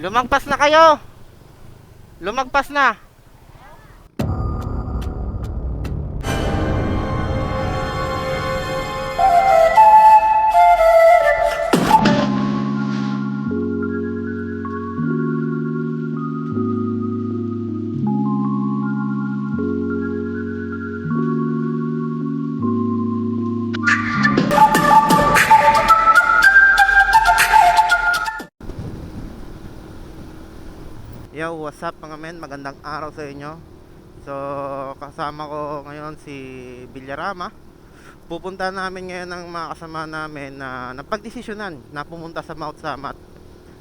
Lumagpas na kayo. Lumagpas na. Yo, what's up mga men? Magandang araw sa inyo. So, kasama ko ngayon si Villarama. Pupunta namin ngayon ng mga kasama namin na napagdesisyonan na pumunta sa Mount Samat.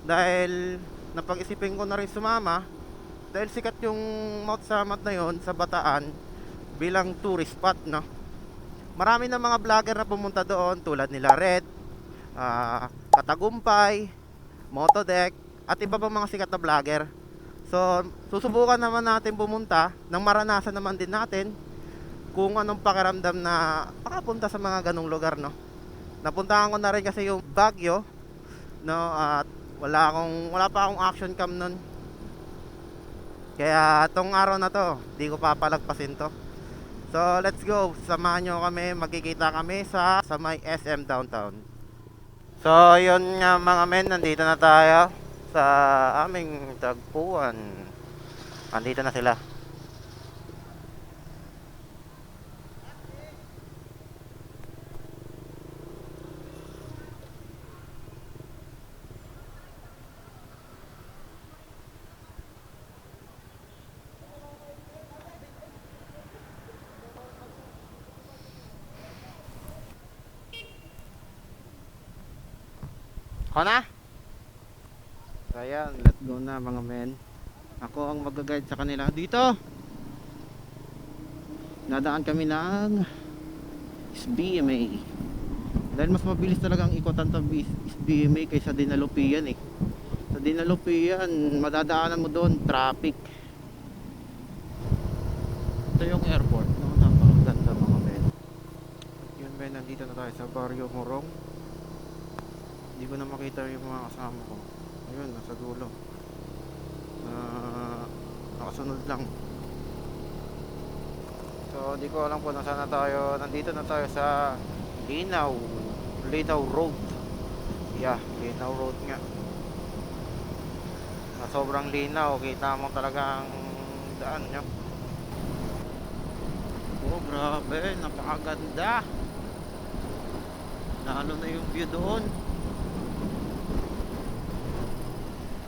Dahil napag-isipin ko na rin sumama dahil sikat yung Mount Samat na yon sa Bataan bilang tourist spot, no? Marami na mga vlogger na pumunta doon tulad nila Red, Katagumpay, Motodeck at iba pang mga sikat na vlogger. So, susubukan naman natin pumunta nang maranasan naman din natin kung anong pakiramdam na makapunta sa mga ganong lugar, no? Napuntahan ko na rin kasi yung Baguio, no? At wala pa akong action cam nun. Kaya tong araw na to, di ko papalagpasin to. So, let's go. Samahan nyo kami, magkikita kami sa may SM Downtown. So, yun nga mga men, nandito na tayo sa aming tagpuan. Andito na sila. Ako na? So ayan, let's go na mga men. Ako ang mag-guide sa kanila. Dito! Nadaan kami ng SBMA. Dahil mas mabilis talaga ang ikutan sa SBMA kaysa Dinalupian eh. Sa Dinalupian, madadaanan mo doon, traffic. Ito yung airport, no? Napakaganda mga men. Yun men, nandito na tayo sa Barrio Morong. Hindi ko na makita yung mga kasama ko. Ayun, nasa dulo. Nakasunod lang. So, di ko alam kung nasaan na tayo. Nandito na tayo sa Linaw Road. Yeah, Linaw Road nga. Na sobrang linaw. Kita mo talagang daan nyo. Oh, grabe. Napakaganda. Lalo na yung view doon.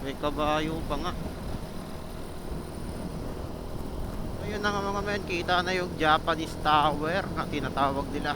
May kabayo pa nga. Ayun na nga mga men, kita na yung Japanese Tower na tinatawag nila.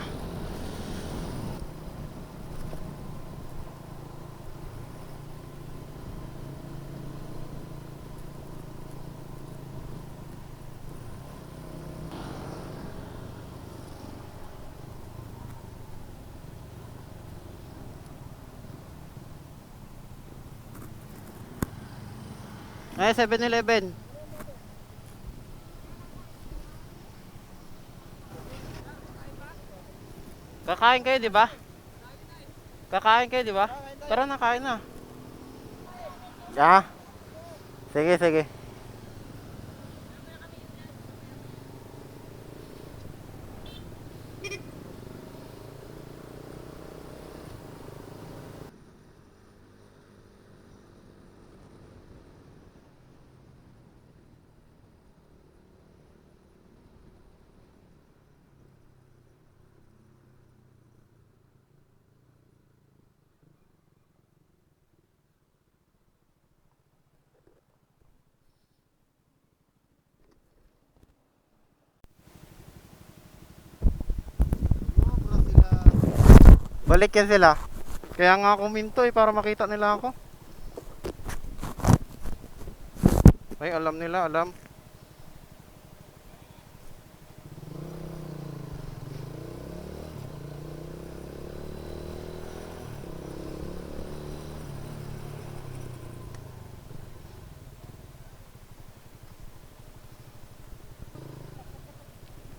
Ay, 7-Eleven. Kakain kayo, di ba? Kakain kayo, di ba? Tara na, kain na. Yeah. Sige, sige. Balik yan sila. Kaya nga ako minto eh, para makita nila ako. Ay, alam nila, alam.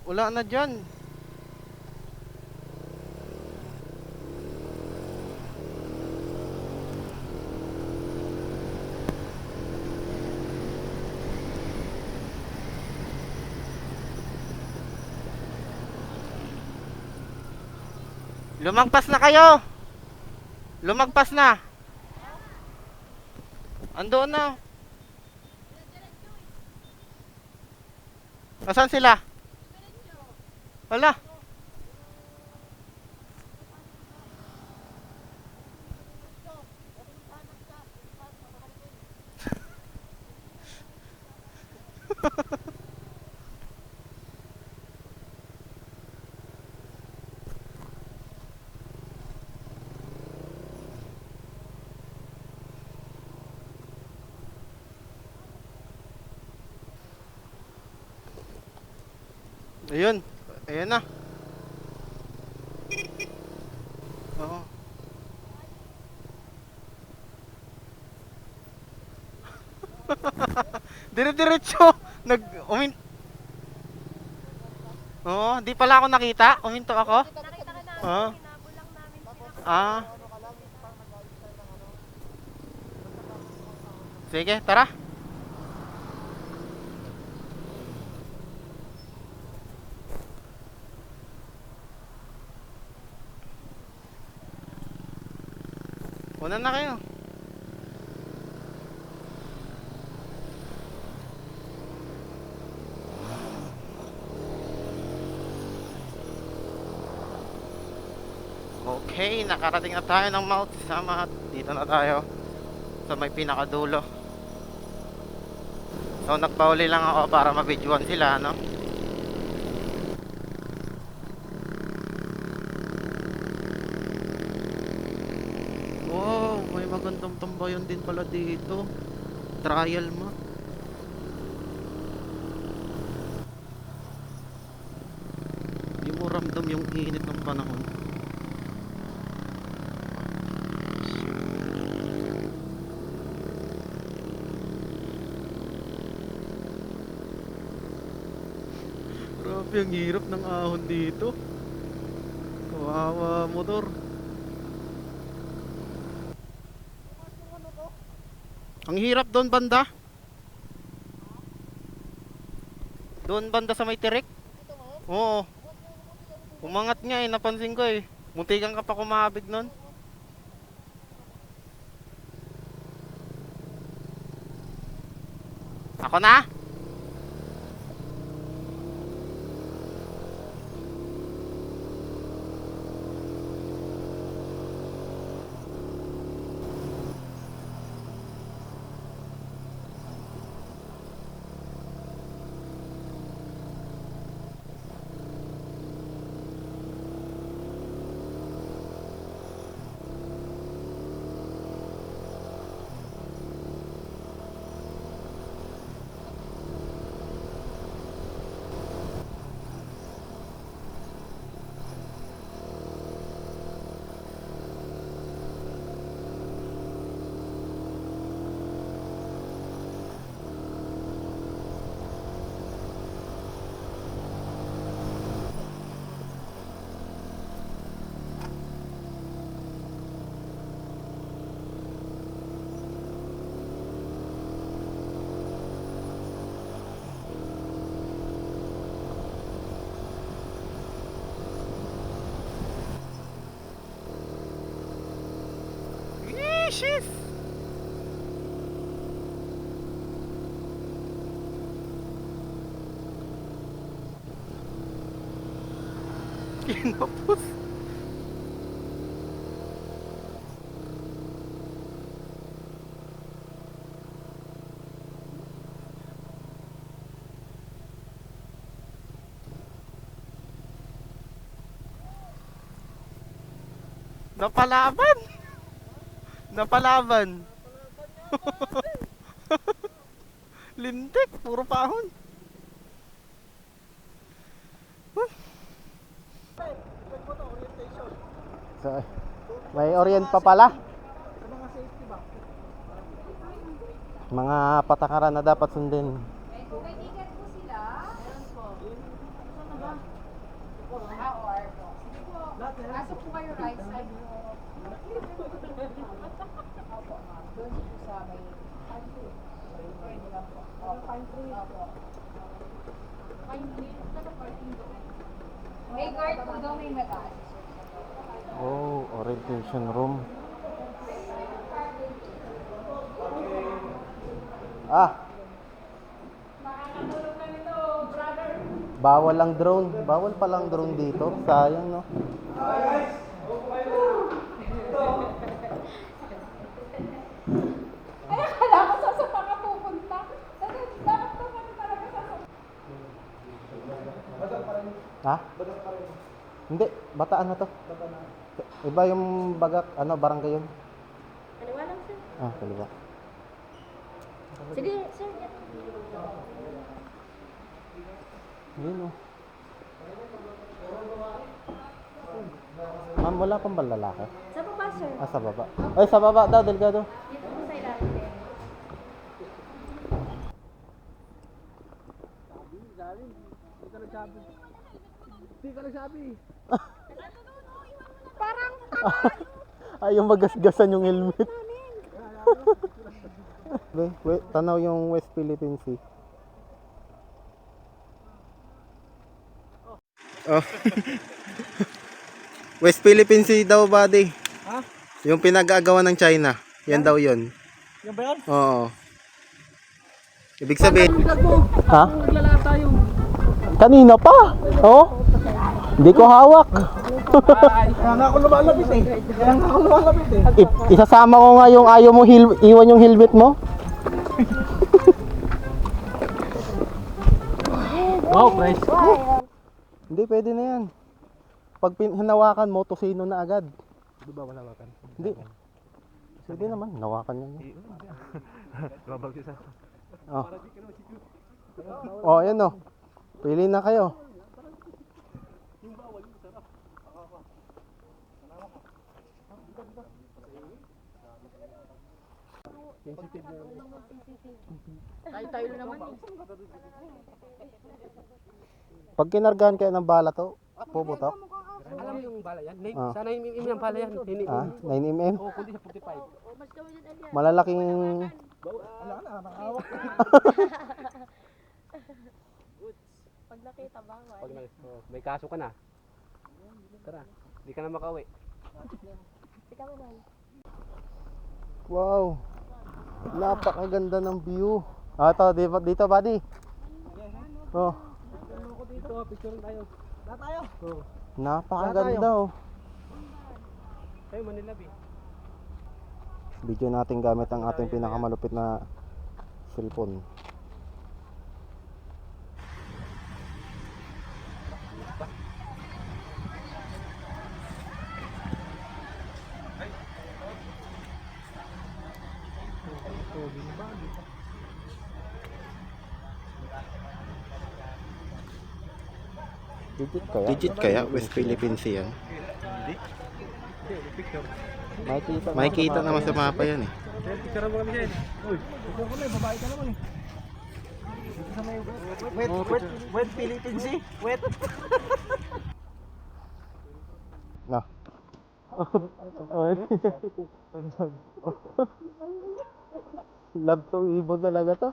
Wala na dyan. Lumagpas na kayo. Lumagpas na. Andoon na. Nasaan sila? Wala. Ayun. Ayun na. Oo. Dire-diretso. Nag umin. Oo, di pala ako nakita. Uminto ako. Nakita ka namin, Oo. hinabol lang namin sila. Ah. Sige, tara. Una na kayo. Okay, nakarating na tayo ng Mount Samat. Dito na tayo sa may pinakadulo. So nagpauli lang ako para mabidyoan sila, no? Wow, may magandang tambayan din pala dito. Trial mo. Di mo ramdam yung init ng panahon. Grabe, ang hirap ng ahon dito. Kawawa motor. Ang hirap doon banda. Doon banda sa may tirik. Oo. Umangat nga eh, napansin ko eh. Muntikan ka pa kumabig nun. Ako na? Shit. Kinapos. Napalaban. Napalaban. Lintik, puro pahon. So, may orient pa pala. Mga patakaran na dapat sundin. Kung may ticket po sila, meron po. Saan na ba? Or po. Sige po. Pasok po kayo right side po. Opo, ma'am. Doon po sa may pine tree. Pwede lang po. Pine tree. Opo. Pine tree. Saan ang parking doon? May guard po daw, may mag-assist. Orientation room. Bawal ang drone. Bawal palang drone dito. Sayang, no? Ay, akala ko sa sapa ka pupunta. Dapat naman talaga sa sapa. Ha? Hindi, Bataan na to. Iba yung Bagak, barangay yun. Kaliwa lang, sir. Kaliwa. Sige, sir. Yun, oh. Ma'am, wala pang ba lalaki? Sa baba, sir. Sa baba. Ay, sa baba daw, Delgado. Dito po sa ilalim. Parang Ay, yung magasgasan yung helmet. Wait, tanaw yung West Philippine Sea. Oh. West Philippine Sea daw, buddy. Ha? Yung pinag-aagawan ng China. Yan daw yun. Yan ba yan? Oo. Ibig sabihin... Vlog mo. Ha? Naglalakad tayo. Kanina pa? Oh? Hindi ko hawak. Kaya nga ako lumalapit eh. Isasama ko nga yung ayaw mo iwan yung helmet mo. Wow, price. Hindi, pwede na yan. Pag hinawakan mo, tosino na agad. Di ba malawakan? Hindi. Pwede naman, hinawakan yan. Babag isa. Oh. Oh, yan oh. Pili na kayo. Tayo naman eh. Pag kinargahan kayo ng bala to, puputok. Alam mo yung bala yan? Ah. Sana yung yung bala yan. 9mm. Oo, kundi sa 45. Mas gawin din alyan. Malalaking... Ala na, nakahawak. Pag nakita bawal. Pag may kaso ka na. Tara, di ka na makauwi. Ikaw naman. Wow. Napakaganda ng view. Dito, buddy. Oh, Dito, picture tayo. Lahat tayo. Oo. napakaganda oh. Tayo, Manila Bay. Video natin gamit ang ating pinakamalupit na cellphone. Digit kaya? West Philippine Sea yan? Makikita naman sa mapa yan eh. Picture mo kami dyan. Uy, picture ko na, babae ka naman eh. Dito sa may wet Philippine Sea. Wet. Na. Love to ibon talaga to.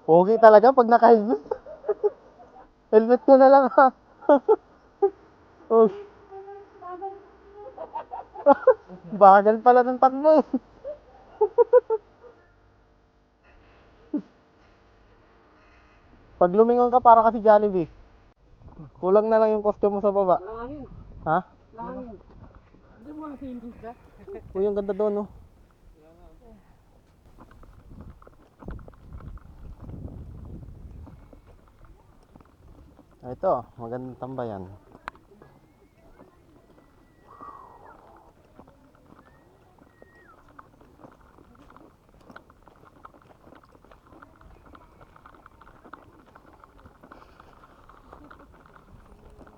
Pogi talaga pag naka-helmet. Helmet ko na lang ha. Oh. Bagal pala ng takbo. Pag lumingon ka para kasi Jollibee. Kulang na lang yung costume mo sa baba. Langin. Ha? Langin. Hindi mo kasi hindi ka. Uy, ang ganda doon, no? Ito, magandang tambayan.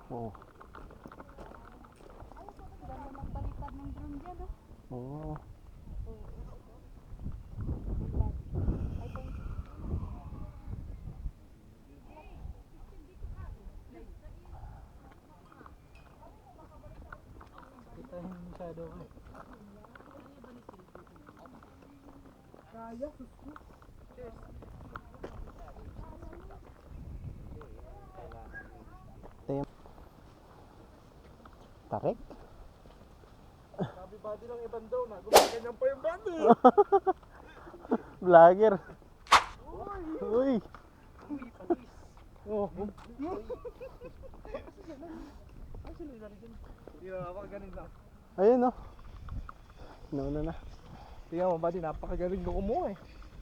Oh. Ganda ng baliktad ng drone dyan, no? Oo. Kita hindi masyado ako. Kaya, susko. Tarik? body ng ibang daw na. Gumaganyan pa yung body. Vlogger. Uy. Oh. Hindi na ako galing lang. Ayun, oh. Nauna na. Tingnan mo, buddy, napakagaling ko kumuha eh.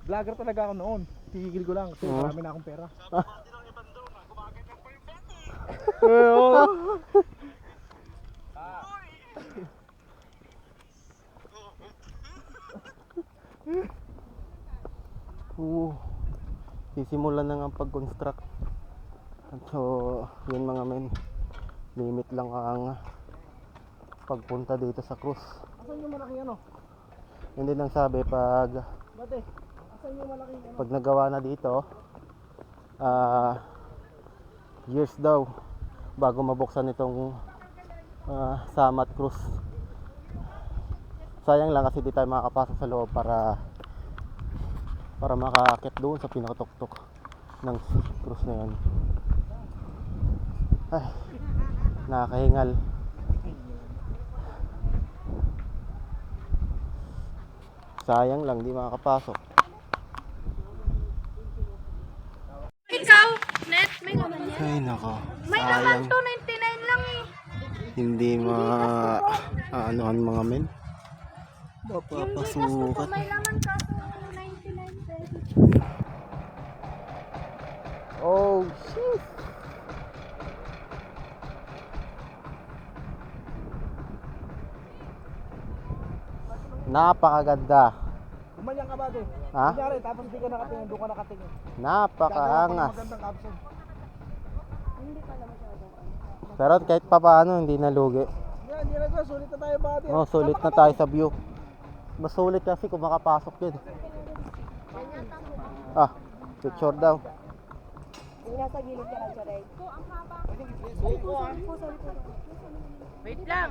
Vlogger talaga ako noon. Tigil ko lang kasi Oo. marami na akong pera. Sisimulan na nga ang pag-construct. So, yun mga men. Limit lang ang pagpunta dito sa cruise. Asan yung malaking ano? Yun din ang sabi pag Buddy, asan yung malaking ano? pag nagawa na dito, years daw bago mabuksan itong Samat Cruise. Sayang lang kasi di tayo makakapasok sa loob para makakakit doon sa pinakatuktok ng cruise na yun. Ay, nakakahingal. Sayang lang di makakapasok. Ikaw, Net, may naman yan. Ay nako, May naman sayang. 299 lang eh. Hindi ano mga men. Yung Gcash ko po, Mapapasukat. may naman kaso 99 pesos. Oh shit. Napakaganda. Gumanyan ka, buddy. Ha? Kunyari, tapos di ka nakatingin, doon ka nakatingin. Napakaangas. Magandang caption. Pero kahit pa paano hindi nalugi. Yan, hindi na to. Sulit na tayo, buddy. Oh, sulit na tayo sa view. Mas sulit kasi kung makapasok yun. Ah, picture daw. Yung nasa gilid ka lang siya, Ray. Wait lang.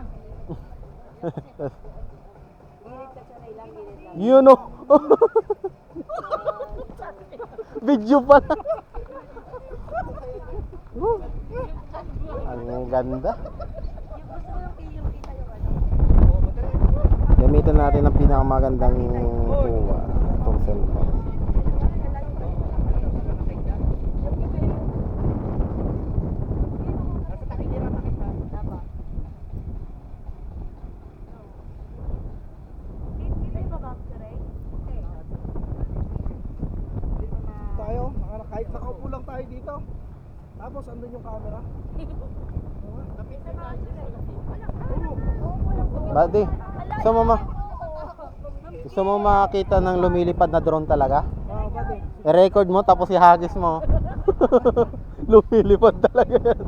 Gilid ka siya, Ray lang, gilid lang. Yun oh. Video pa na. Ang ganda. Yung kita yung ano. Gamitin natin ang pinakamagandang kuha. Itong cellphone. Tayo, kahit nakaupo lang tayo dito. Tapos andun yung camera. Buddy, gusto mo makita ng lumilipad na drone talaga? Buddy. I-record mo tapos ihagis mo. Lumilipad talaga yan.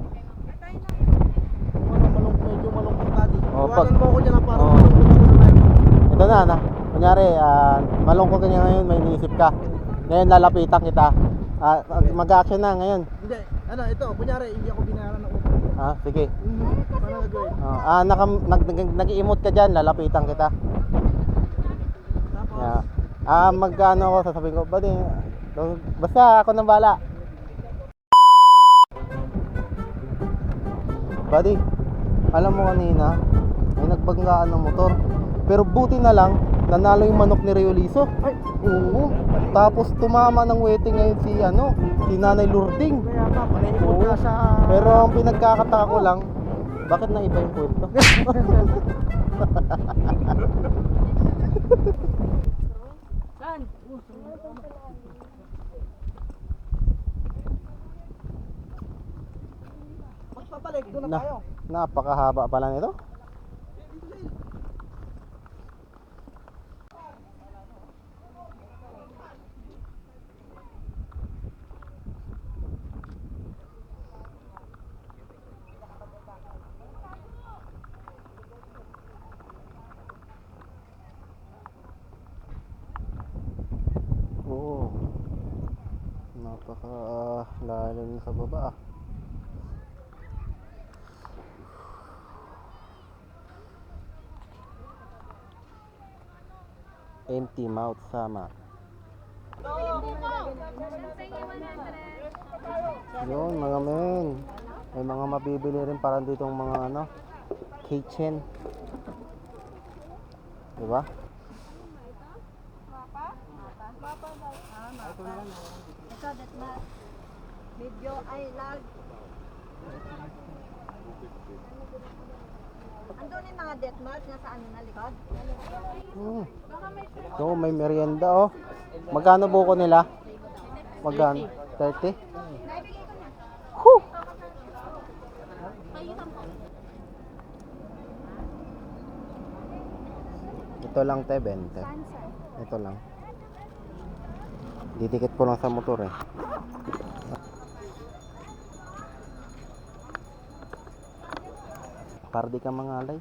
Medyo malungkot, buddy. Oh, Iwanan mo ako dyan para Oh. malungkot ako na tayo. Ito na. Kunyari, malungkot ka niya ngayon, may iniisip ka. Ngayon lalapitan kita. Mag-action na ngayon. Hindi, ano, ito, kunyari, hindi ako binayaran ng upo. Sige. Paano gagawin? Nag-i-emote ka dyan, lalapitan kita. Tapos, Yeah. Mag-ano ako, sasabihin ko, buddy, basta ako nang bala. Buddy, alam mo kanina, may nagbanggaan ng motor. Pero buti na lang, nanalo yung manok ni Rioliso. ay, Oo. Tapos tumama ng waiting ngayon si Nanay Lourding. kaya nga, panahimod ka sa... Pero ang pinagkakataka ko lang, bakit na iba yung kwento? Saan? Mas papalik, doon na Na, tayo. napakahaba pala nito. Oo. Napakalalim sa baba ah. Empty mouth sama. Yun mga men. May mga mabibili rin parang ditong mga kitchen. Diba? Ito, that ba? Video ay lag. Andun yung mga death mark na sa ano na likod? So, may merienda oh. Magkano buko nila? Magkano? 30? Whew! Ito lang te, 20. Ito lang. Didikit ko lang sa motor eh. Para di ka mangalay.